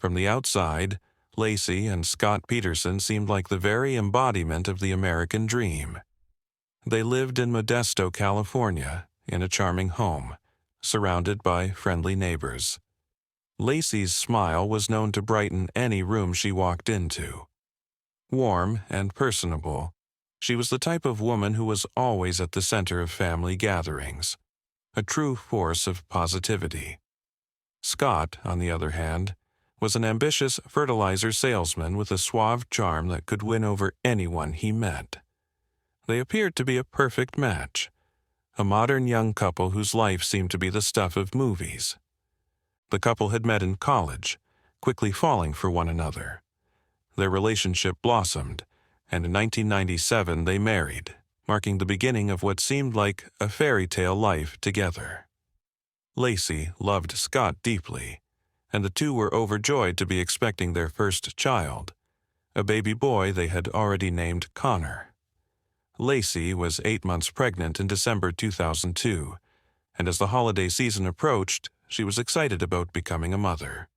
From the outside, Lacey and Scott Peterson seemed like the very embodiment of the American dream. They lived in Modesto, California, in a charming home, surrounded by friendly neighbors. Lacey's smile was known to brighten any room she walked into. Warm and personable, she was the type of woman who was always at the center of family gatherings, a true force of positivity. Scott, on the other hand, was an ambitious fertilizer salesman with a suave charm that could win over anyone he met. They appeared to be a perfect match, a modern young couple whose life seemed to be the stuff of movies. The couple had met in college, quickly falling for one another. Their relationship blossomed, and in 1997 they married, marking the beginning of what seemed like a fairy tale life together. Lacey loved Scott deeply, and the two were overjoyed to be expecting their first child, a baby boy they had already named Connor. Lacey was 8 months pregnant in December 2002, and as the holiday season approached, she was excited about becoming a mother.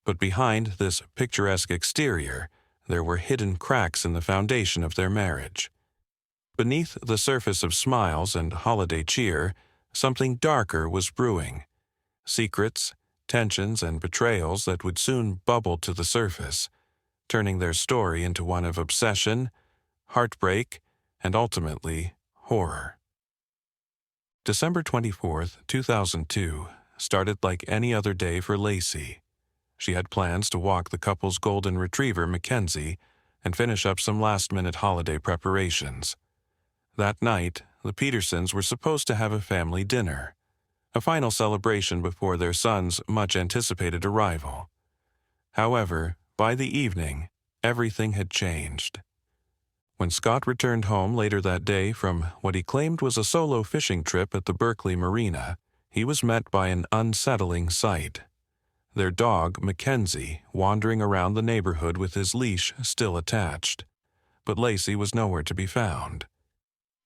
But behind this picturesque exterior, there were hidden cracks in the foundation of their marriage. Beneath the surface of smiles and holiday cheer, something darker was brewing. Secrets, tensions, and betrayals that would soon bubble to the surface, turning their story into one of obsession, heartbreak, and ultimately, horror. December 24th, 2002, started like any other day for Lacey. She had plans to walk the couple's golden retriever, Mackenzie, and finish up some last-minute holiday preparations. That night, the Petersons were supposed to have a family dinner, a final celebration before their son's much-anticipated arrival. However, by the evening, everything had changed. When Scott returned home later that day from what he claimed was a solo fishing trip at the Berkeley Marina, he was met by an unsettling sight. Their dog, Mackenzie, wandering around the neighborhood with his leash still attached. But Lacey was nowhere to be found.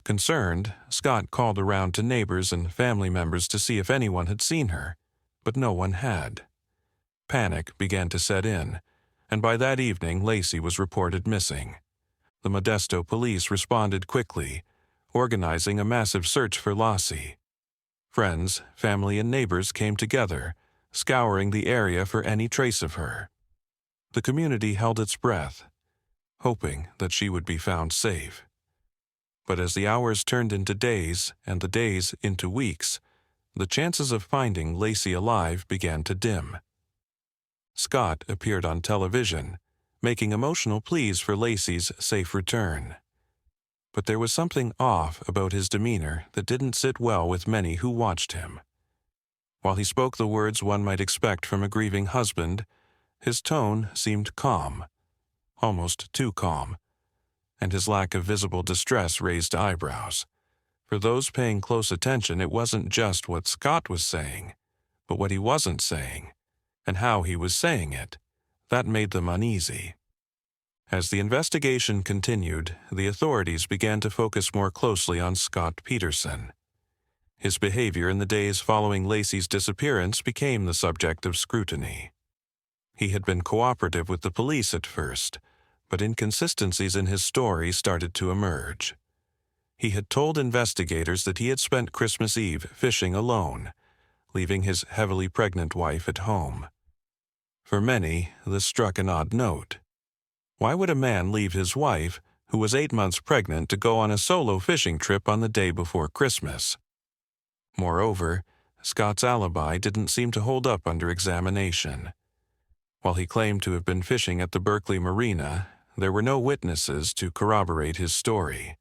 Concerned, Scott called around to neighbors and family members to see if anyone had seen her, but no one had. Panic began to set in, and by that evening Lacey was reported missing. The Modesto police responded quickly, organizing a massive search for Lacey. Friends, family, and neighbors came together, scouring the area for any trace of her. The community held its breath, hoping that she would be found safe. But as the hours turned into days and the days into weeks, the chances of finding Lacey alive began to dim. Scott appeared on television, making emotional pleas for Lacey's safe return. But there was something off about his demeanor that didn't sit well with many who watched him. While he spoke the words one might expect from a grieving husband, his tone seemed calm, almost too calm, and his lack of visible distress raised eyebrows. For those paying close attention, it wasn't just what Scott was saying, but what he wasn't saying, and how he was saying it. That made them uneasy. As the investigation continued, the authorities began to focus more closely on Scott Peterson. His behavior in the days following Lacey's disappearance became the subject of scrutiny. He had been cooperative with the police at first, but inconsistencies in his story started to emerge. He had told investigators that he had spent Christmas Eve fishing alone, leaving his heavily pregnant wife at home. For many, this struck an odd note. Why would a man leave his wife, who was 8 months pregnant, to go on a solo fishing trip on the day before Christmas? Moreover, Scott's alibi didn't seem to hold up under examination. While he claimed to have been fishing at the Berkeley Marina, there were no witnesses to corroborate his story.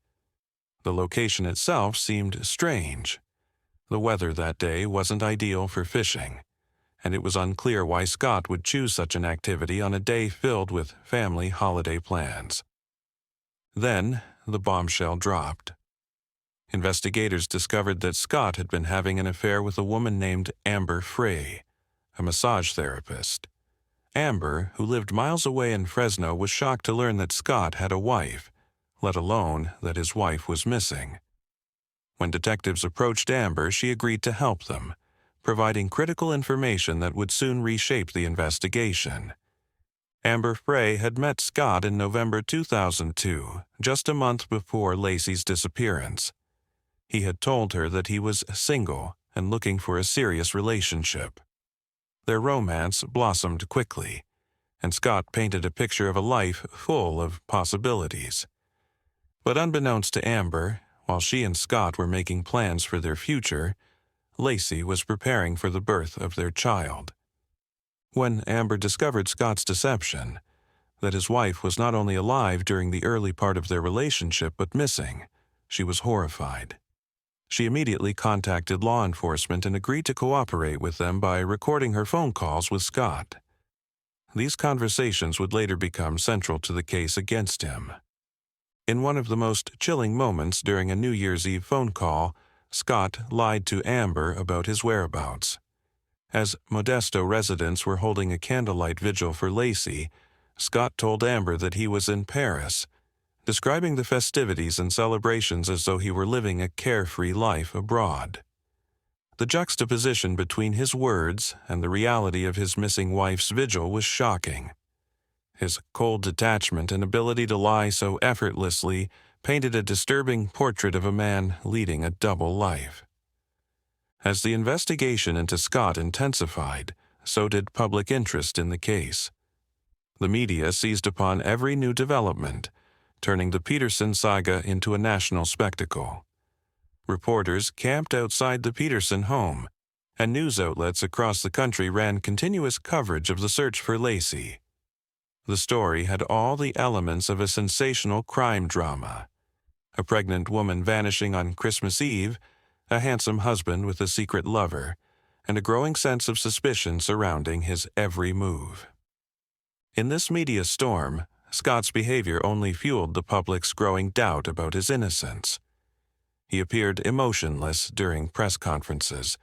The location itself seemed strange. The weather that day wasn't ideal for fishing, and it was unclear why Scott would choose such an activity on a day filled with family holiday plans. Then, the bombshell dropped. Investigators discovered that Scott had been having an affair with a woman named Amber Frey, a massage therapist. Amber, who lived miles away in Fresno, was shocked to learn that Scott had a wife, let alone that his wife was missing. When detectives approached Amber, she agreed to help them, providing critical information that would soon reshape the investigation. Amber Frey had met Scott in November 2002, just a month before Lacey's disappearance. He had told her that he was single and looking for a serious relationship. Their romance blossomed quickly, and Scott painted a picture of a life full of possibilities. But unbeknownst to Amber, while she and Scott were making plans for their future, Lacey was preparing for the birth of their child. When Amber discovered Scott's deception, that his wife was not only alive during the early part of their relationship but missing, she was horrified. She immediately contacted law enforcement and agreed to cooperate with them by recording her phone calls with Scott. These conversations would later become central to the case against him. In one of the most chilling moments during a New Year's Eve phone call, Scott lied to Amber about his whereabouts. As Modesto residents were holding a candlelight vigil for Lacey, Scott told Amber that he was in Paris, describing the festivities and celebrations as though he were living a carefree life abroad. The juxtaposition between his words and the reality of his missing wife's vigil was shocking. His cold detachment and ability to lie so effortlessly painted a disturbing portrait of a man leading a double life. As the investigation into Scott intensified, so did public interest in the case. The media seized upon every new development, turning the Peterson saga into a national spectacle. Reporters camped outside the Peterson home, and news outlets across the country ran continuous coverage of the search for Lacey. The story had all the elements of a sensational crime drama. A pregnant woman vanishing on Christmas Eve, a handsome husband with a secret lover, and a growing sense of suspicion surrounding his every move. In this media storm, Scott's behavior only fueled the public's growing doubt about his innocence. He appeared emotionless during press conferences,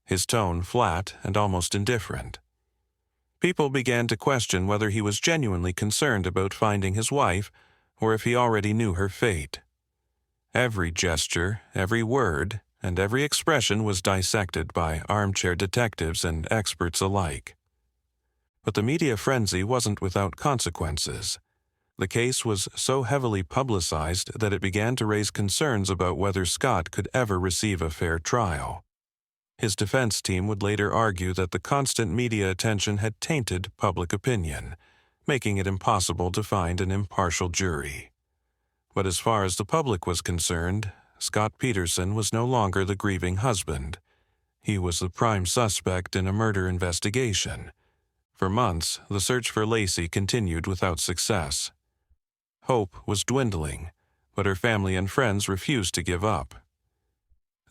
his tone flat and almost indifferent. People began to question whether he was genuinely concerned about finding his wife or if he already knew her fate. Every gesture, every word, and every expression was dissected by armchair detectives and experts alike. But the media frenzy wasn't without consequences. The case was so heavily publicized that it began to raise concerns about whether Scott could ever receive a fair trial. His defense team would later argue that the constant media attention had tainted public opinion, making it impossible to find an impartial jury. But as far as the public was concerned, Scott Peterson was no longer the grieving husband. He was the prime suspect in a murder investigation. For months, the search for Lacey continued without success. Hope was dwindling, but her family and friends refused to give up.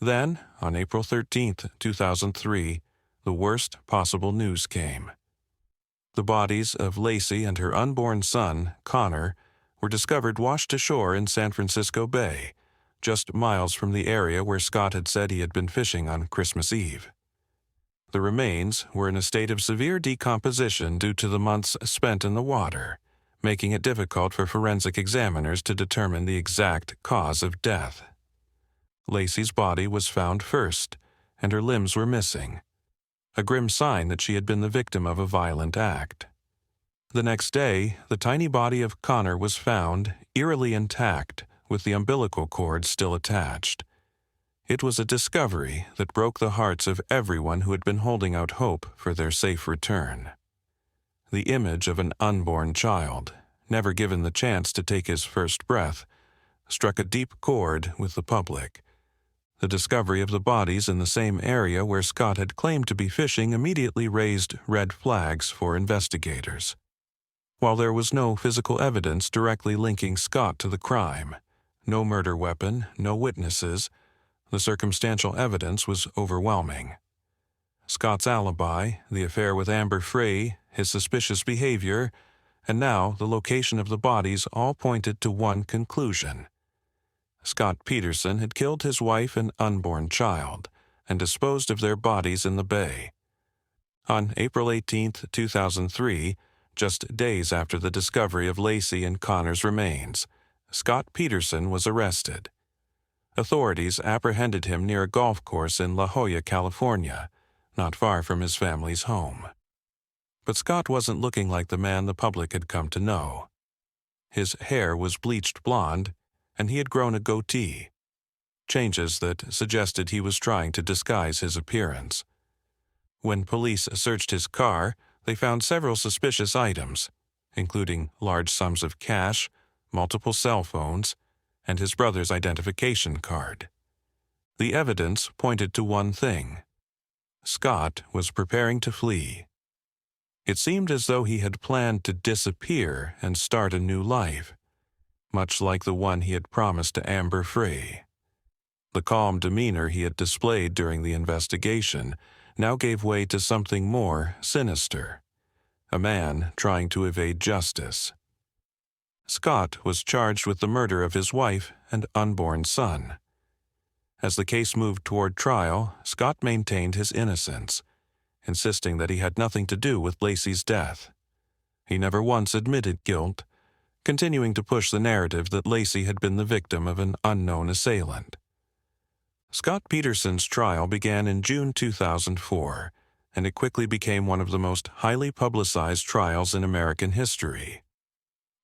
Then, on April 13, 2003, the worst possible news came. The bodies of Lacey and her unborn son, Connor, were discovered washed ashore in San Francisco Bay, just miles from the area where Scott had said he had been fishing on Christmas Eve. The remains were in a state of severe decomposition due to the months spent in the water, making it difficult for forensic examiners to determine the exact cause of death. Lacey's body was found first, and her limbs were missing, a grim sign that she had been the victim of a violent act. The next day, the tiny body of Connor was found, eerily intact, with the umbilical cord still attached. It was a discovery that broke the hearts of everyone who had been holding out hope for their safe return. The image of an unborn child, never given the chance to take his first breath, struck a deep chord with the public. The discovery of the bodies in the same area where Scott had claimed to be fishing immediately raised red flags for investigators. While there was no physical evidence directly linking Scott to the crime, no murder weapon, no witnesses, the circumstantial evidence was overwhelming. Scott's alibi, the affair with Amber Frey, his suspicious behavior, and now the location of the bodies all pointed to one conclusion. Scott Peterson had killed his wife and unborn child and disposed of their bodies in the bay. On April 18, 2003, just days after the discovery of Lacey and Connor's remains, Scott Peterson was arrested. Authorities apprehended him near a golf course in La Jolla, California, not far from his family's home. But Scott wasn't looking like the man the public had come to know. His hair was bleached blonde, and he had grown a goatee, changes that suggested he was trying to disguise his appearance. When police searched his car, they found several suspicious items, including large sums of cash, multiple cell phones, and his brother's identification card. The evidence pointed to one thing: Scott was preparing to flee. It seemed as though he had planned to disappear and start a new life, much like the one he had promised to Amber Frey. The calm demeanor he had displayed during the investigation now gave way to something more sinister: a man trying to evade justice. Scott was charged with the murder of his wife and unborn son. As the case moved toward trial, Scott maintained his innocence, insisting that he had nothing to do with Lacey's death. He never once admitted guilt, continuing to push the narrative that Lacey had been the victim of an unknown assailant. Scott Peterson's trial began in June 2004, and it quickly became one of the most highly publicized trials in American history.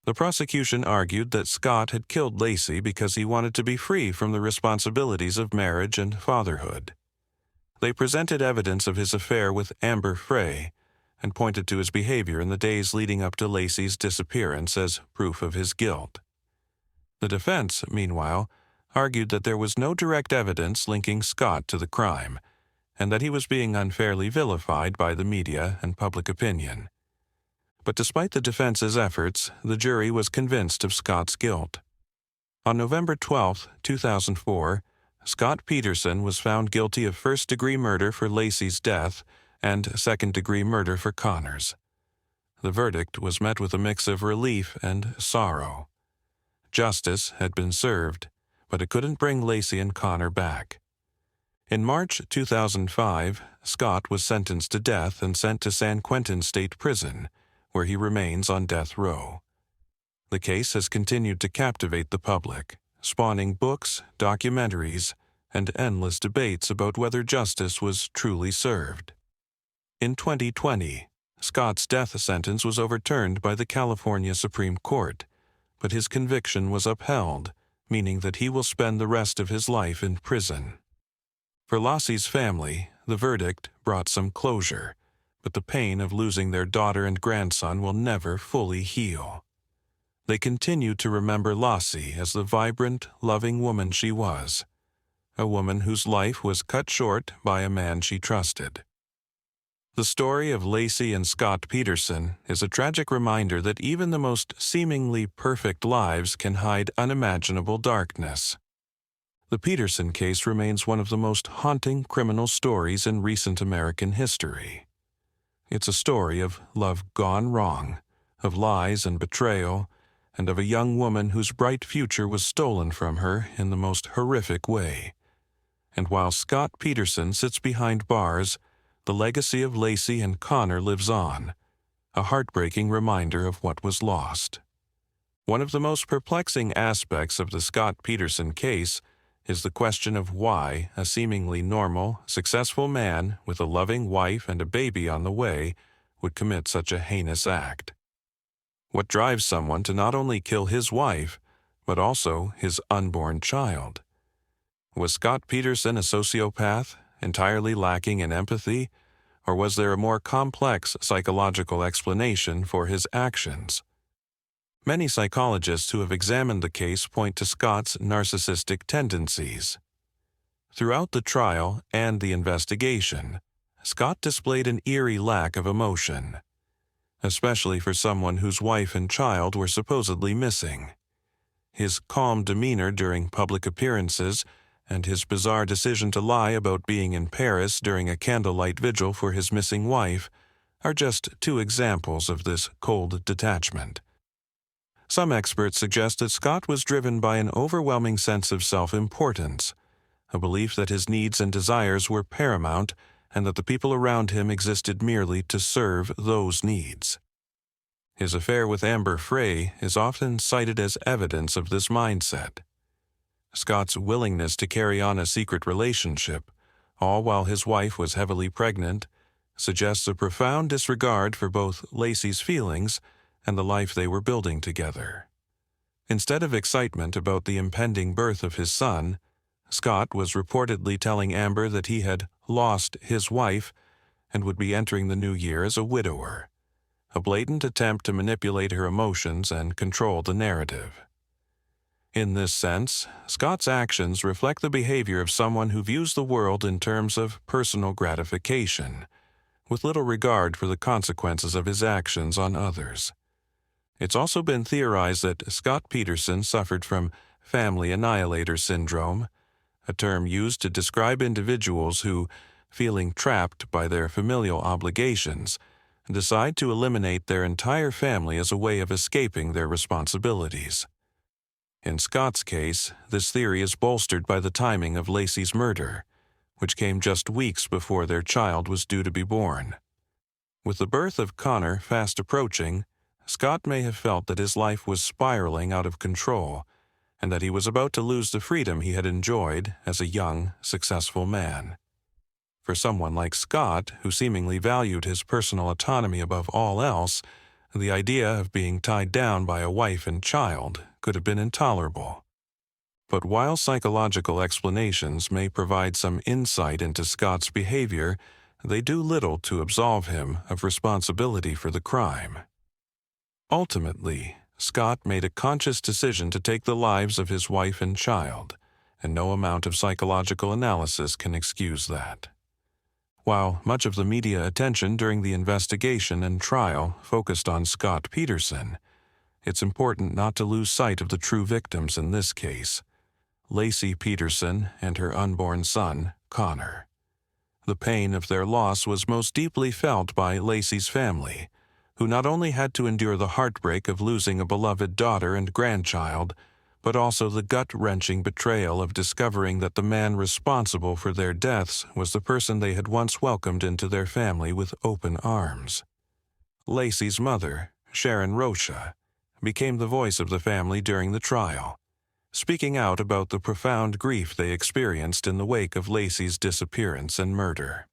The prosecution argued that Scott had killed Lacey because he wanted to be free from the responsibilities of marriage and fatherhood. They presented evidence of his affair with Amber Frey and pointed to his behavior in the days leading up to Lacey's disappearance as proof of his guilt. The defense, meanwhile, argued that there was no direct evidence linking Scott to the crime, and that he was being unfairly vilified by the media and public opinion. But despite the defense's efforts, the jury was convinced of Scott's guilt. On November 12, 2004, Scott Peterson was found guilty of first-degree murder for Lacey's death and second-degree murder for Connor's. The verdict was met with a mix of relief and sorrow. Justice had been served, but it couldn't bring Lacey and Connor back. In March 2005, Scott was sentenced to death and sent to San Quentin State Prison, where he remains on death row. The case has continued to captivate the public, spawning books, documentaries, and endless debates about whether justice was truly served. In 2020, Scott's death sentence was overturned by the California Supreme Court, but his conviction was upheld, meaning that he will spend the rest of his life in prison. For Lassie's family, the verdict brought some closure, but the pain of losing their daughter and grandson will never fully heal. They continue to remember Lassie as the vibrant, loving woman she was, a woman whose life was cut short by a man she trusted. The story of Lacey and Scott Peterson is a tragic reminder that even the most seemingly perfect lives can hide unimaginable darkness. The Peterson case remains one of the most haunting criminal stories in recent American history. It's a story of love gone wrong, of lies and betrayal, and of a young woman whose bright future was stolen from her in the most horrific way. And while Scott Peterson sits behind bars, the legacy of Lacey and Connor lives on, a heartbreaking reminder of what was lost. One of the most perplexing aspects of the Scott Peterson case is the question of why a seemingly normal, successful man with a loving wife and a baby on the way would commit such a heinous act. What drives someone to not only kill his wife, but also his unborn child? Was Scott Peterson a sociopath, entirely lacking in empathy, or was there a more complex psychological explanation for his actions? Many psychologists who have examined the case point to Scott's narcissistic tendencies. Throughout the trial and the investigation, Scott displayed an eerie lack of emotion, especially for someone whose wife and child were supposedly missing. His calm demeanor during public appearances and his bizarre decision to lie about being in Paris during a candlelight vigil for his missing wife are just two examples of this cold detachment. Some experts suggest that Scott was driven by an overwhelming sense of self-importance, a belief that his needs and desires were paramount and that the people around him existed merely to serve those needs. His affair with Amber Frey is often cited as evidence of this mindset. Scott's willingness to carry on a secret relationship, all while his wife was heavily pregnant, suggests a profound disregard for both Lacey's feelings and the life they were building together. Instead of excitement about the impending birth of his son, Scott was reportedly telling Amber that he had lost his wife and would be entering the new year as a widower, a blatant attempt to manipulate her emotions and control the narrative. In this sense, Scott's actions reflect the behavior of someone who views the world in terms of personal gratification, with little regard for the consequences of his actions on others. It's also been theorized that Scott Peterson suffered from family annihilator syndrome, a term used to describe individuals who, feeling trapped by their familial obligations, decide to eliminate their entire family as a way of escaping their responsibilities. In Scott's case, this theory is bolstered by the timing of Lacey's murder, which came just weeks before their child was due to be born. With the birth of Connor fast approaching, Scott may have felt that his life was spiraling out of control and that he was about to lose the freedom he had enjoyed as a young, successful man. For someone like Scott, who seemingly valued his personal autonomy above all else, the idea of being tied down by a wife and child could have been intolerable. But while psychological explanations may provide some insight into Scott's behavior, they do little to absolve him of responsibility for the crime. Ultimately, Scott made a conscious decision to take the lives of his wife and child, and no amount of psychological analysis can excuse that. While much of the media attention during the investigation and trial focused on Scott Peterson, it's important not to lose sight of the true victims in this case, Lacey Peterson and her unborn son, Connor. The pain of their loss was most deeply felt by Lacey's family, who not only had to endure the heartbreak of losing a beloved daughter and grandchild, but also the gut-wrenching betrayal of discovering that the man responsible for their deaths was the person they had once welcomed into their family with open arms. Lacey's mother, Sharon Rocha, became the voice of the family during the trial, speaking out about the profound grief they experienced in the wake of Lacey's disappearance and murder.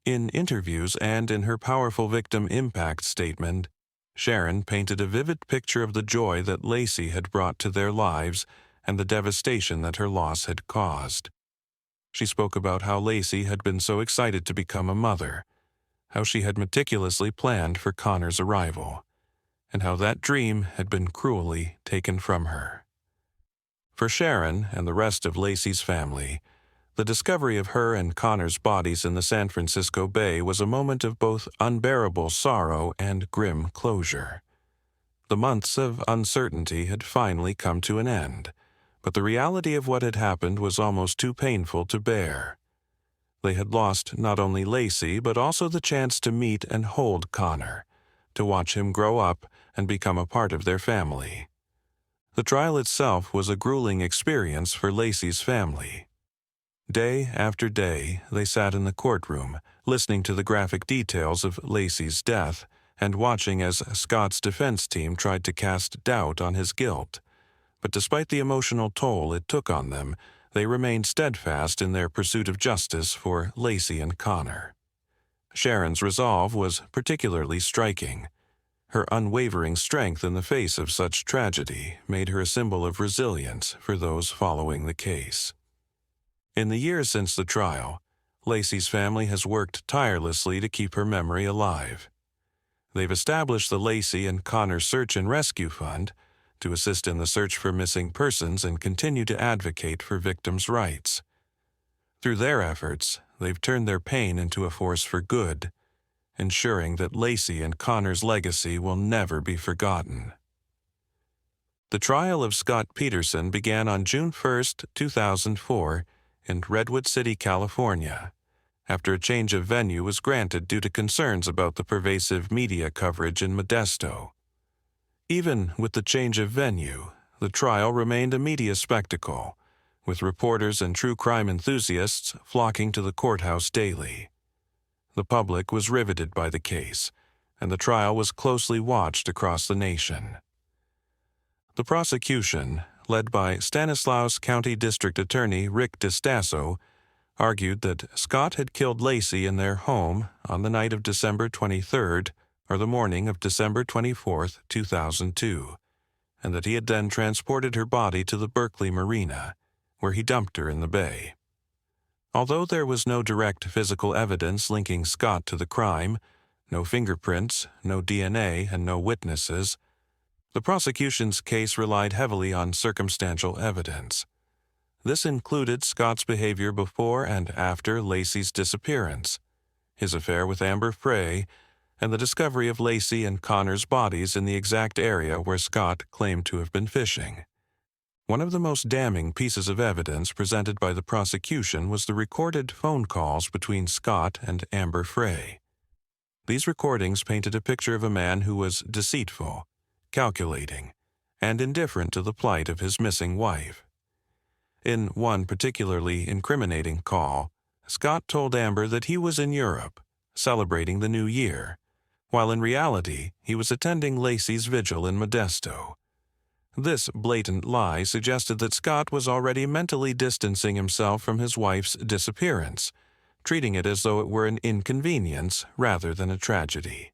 In interviews and in her powerful victim impact statement, Sharon painted a vivid picture of the joy that Lacey had brought to their lives and the devastation that her loss had caused. She spoke about how Lacey had been so excited to become a mother, how she had meticulously planned for Connor's arrival, and how that dream had been cruelly taken from her. For Sharon and the rest of Lacey's family, the discovery of her and Connor's bodies in the San Francisco Bay was a moment of both unbearable sorrow and grim closure. The months of uncertainty had finally come to an end, but the reality of what had happened was almost too painful to bear. They had lost not only Lacey, but also the chance to meet and hold Connor, to watch him grow up and become a part of their family. The trial itself was a grueling experience for Lacey's family. Day after day, they sat in the courtroom, listening to the graphic details of Lacey's death and watching as Scott's defense team tried to cast doubt on his guilt. But despite the emotional toll it took on them, they remained steadfast in their pursuit of justice for Lacey and Connor. Sharon's resolve was particularly striking. Her unwavering strength in the face of such tragedy made her a symbol of resilience for those following the case. In the years since the trial, Lacey's family has worked tirelessly to keep her memory alive. They've established the Lacey and Connor Search and Rescue Fund to assist in the search for missing persons and continue to advocate for victims' rights. Through their efforts, they've turned their pain into a force for good, ensuring that Lacey and Connor's legacy will never be forgotten. The trial of Scott Peterson began on June 1, 2004, in Redwood City, California, after a change of venue was granted due to concerns about the pervasive media coverage in Modesto. Even with the change of venue, the trial remained a media spectacle, with reporters and true crime enthusiasts flocking to the courthouse daily. The public was riveted by the case, and the trial was closely watched across the nation. The prosecution, led by Stanislaus County District Attorney Rick DiStasso, argued that Scott had killed Lacey in their home on the night of December 23rd or the morning of December 24th, 2002, and that he had then transported her body to the Berkeley Marina, where he dumped her in the bay. Although there was no direct physical evidence linking Scott to the crime, no fingerprints, no DNA, and no witnesses, the prosecution's case relied heavily on circumstantial evidence. This included Scott's behavior before and after Lacey's disappearance, his affair with Amber Frey, and the discovery of Lacey and Connor's bodies in the exact area where Scott claimed to have been fishing. One of the most damning pieces of evidence presented by the prosecution was the recorded phone calls between Scott and Amber Frey. These recordings painted a picture of a man who was deceitful, calculating, and indifferent to the plight of his missing wife. In one particularly incriminating call, Scott told Amber that he was in Europe, celebrating the New Year, while in reality he was attending Lacey's vigil in Modesto. This blatant lie suggested that Scott was already mentally distancing himself from his wife's disappearance, treating it as though it were an inconvenience rather than a tragedy.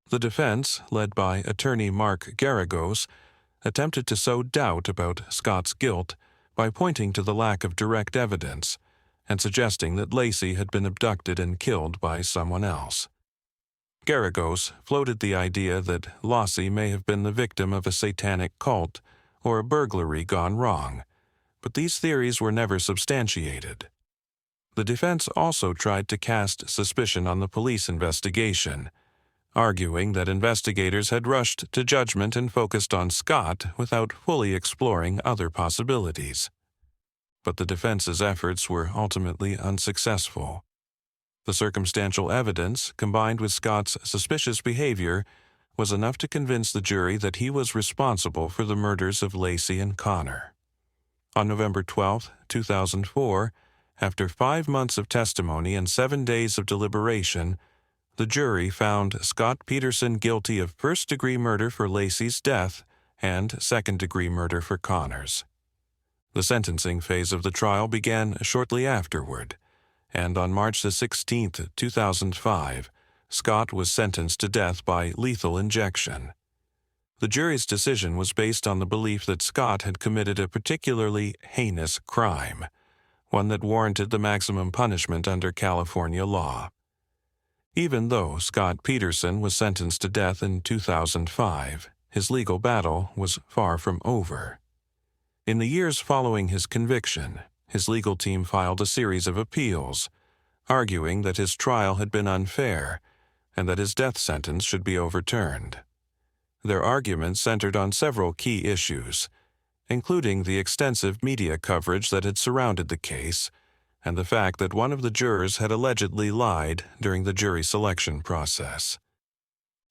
The defense, led by attorney Mark Garagos, attempted to sow doubt about Scott's guilt by pointing to the lack of direct evidence and suggesting that Lacey had been abducted and killed by someone else. Garagos floated the idea that Lacey may have been the victim of a satanic cult or a burglary gone wrong, but these theories were never substantiated. The defense also tried to cast suspicion on the police investigation, arguing that investigators had rushed to judgment and focused on Scott without fully exploring other possibilities. But the defense's efforts were ultimately unsuccessful. The circumstantial evidence, combined with Scott's suspicious behavior, was enough to convince the jury that he was responsible for the murders of Lacey and Connor. On November 12, 2004, after 5 months of testimony and 7 days of deliberation, the jury found Scott Peterson guilty of first-degree murder for Lacey's death and second-degree murder for Connor's. The sentencing phase of the trial began shortly afterward, and on March 16, 2005, Scott was sentenced to death by lethal injection. The jury's decision was based on the belief that Scott had committed a particularly heinous crime, one that warranted the maximum punishment under California law. Even though Scott Peterson was sentenced to death in 2005, his legal battle was far from over. In the years following his conviction, his legal team filed a series of appeals, arguing that his trial had been unfair and that his death sentence should be overturned. Their arguments centered on several key issues, including the extensive media coverage that had surrounded the case and the fact that one of the jurors had allegedly lied during the jury selection process.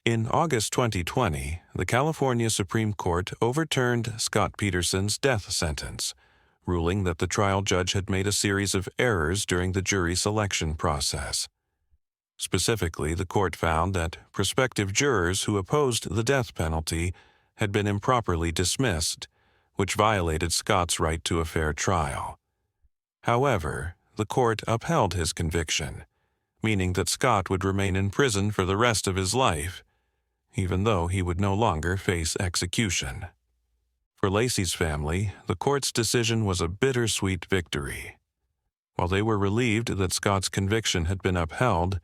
In August 2020, the California Supreme Court overturned Scott Peterson's death sentence, ruling that the trial judge had made a series of errors during the jury selection process. Specifically, the court found that prospective jurors who opposed the death penalty had been improperly dismissed, which violated Scott's right to a fair trial. However, the court upheld his conviction, meaning that Scott would remain in prison for the rest of his life, even though he would no longer face execution. For Lacey's family, the court's decision was a bittersweet victory. While they were relieved that Scott's conviction had been upheld,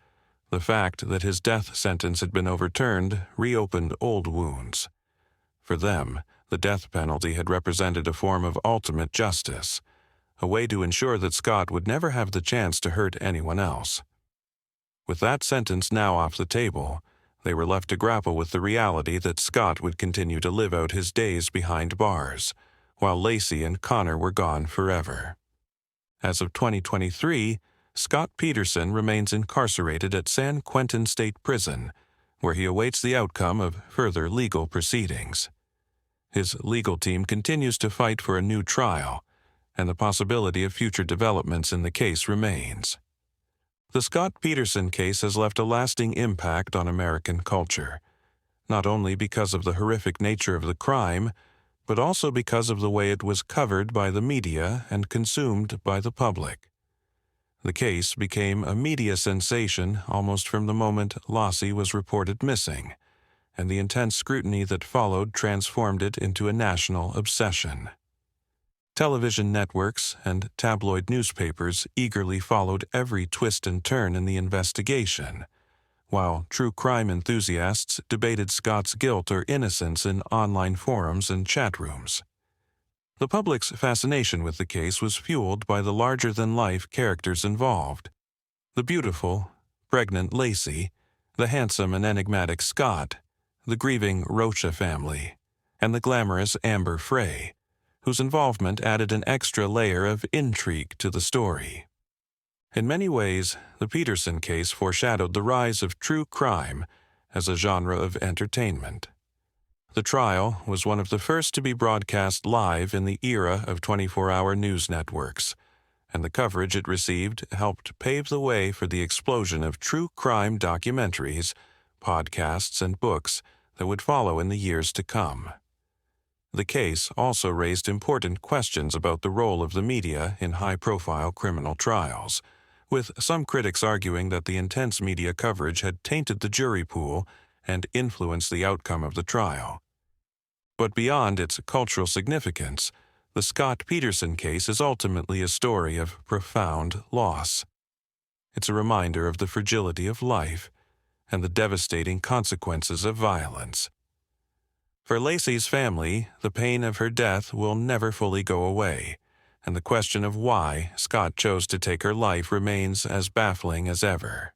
the fact that his death sentence had been overturned reopened old wounds. For them, the death penalty had represented a form of ultimate justice, a way to ensure that Scott would never have the chance to hurt anyone else. With that sentence now off the table, they were left to grapple with the reality that Scott would continue to live out his days behind bars, while Lacey and Connor were gone forever. As of 2023, Scott Peterson remains incarcerated at San Quentin State Prison, where he awaits the outcome of further legal proceedings. His legal team continues to fight for a new trial, and the possibility of future developments in the case remains. The Scott Peterson case has left a lasting impact on American culture, not only because of the horrific nature of the crime, but also because of the way it was covered by the media and consumed by the public. The case became a media sensation almost from the moment Lossie was reported missing, and the intense scrutiny that followed transformed it into a national obsession. Television networks and tabloid newspapers eagerly followed every twist and turn in the investigation, while true crime enthusiasts debated Scott's guilt or innocence in online forums and chat rooms. The public's fascination with the case was fueled by the larger-than-life characters involved: the beautiful, pregnant Lacey, the handsome and enigmatic Scott, the grieving Rocha family, and the glamorous Amber Frey, whose involvement added an extra layer of intrigue to the story. In many ways, the Peterson case foreshadowed the rise of true crime as a genre of entertainment. The trial was one of the first to be broadcast live in the era of 24-hour news networks, and the coverage it received helped pave the way for the explosion of true crime documentaries, podcasts, and books that would follow in the years to come. The case also raised important questions about the role of the media in high-profile criminal trials, with some critics arguing that the intense media coverage had tainted the jury pool and influenced the outcome of the trial. But beyond its cultural significance, the Scott Peterson case is ultimately a story of profound loss. It's a reminder of the fragility of life and the devastating consequences of violence. For Lacey's family, the pain of her death will never fully go away, and the question of why Scott chose to take her life remains as baffling as ever.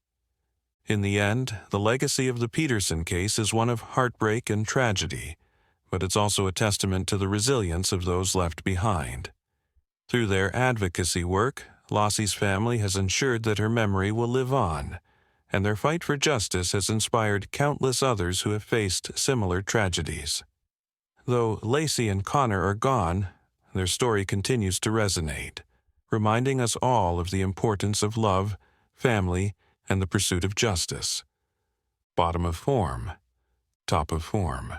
In the end, the legacy of the Peterson case is one of heartbreak and tragedy, but it's also a testament to the resilience of those left behind. Through their advocacy work, Lossie's family has ensured that her memory will live on, and their fight for justice has inspired countless others who have faced similar tragedies. Though Lacey and Connor are gone, their story continues to resonate, reminding us all of the importance of love, family, and the pursuit of justice. Bottom of form, top of form.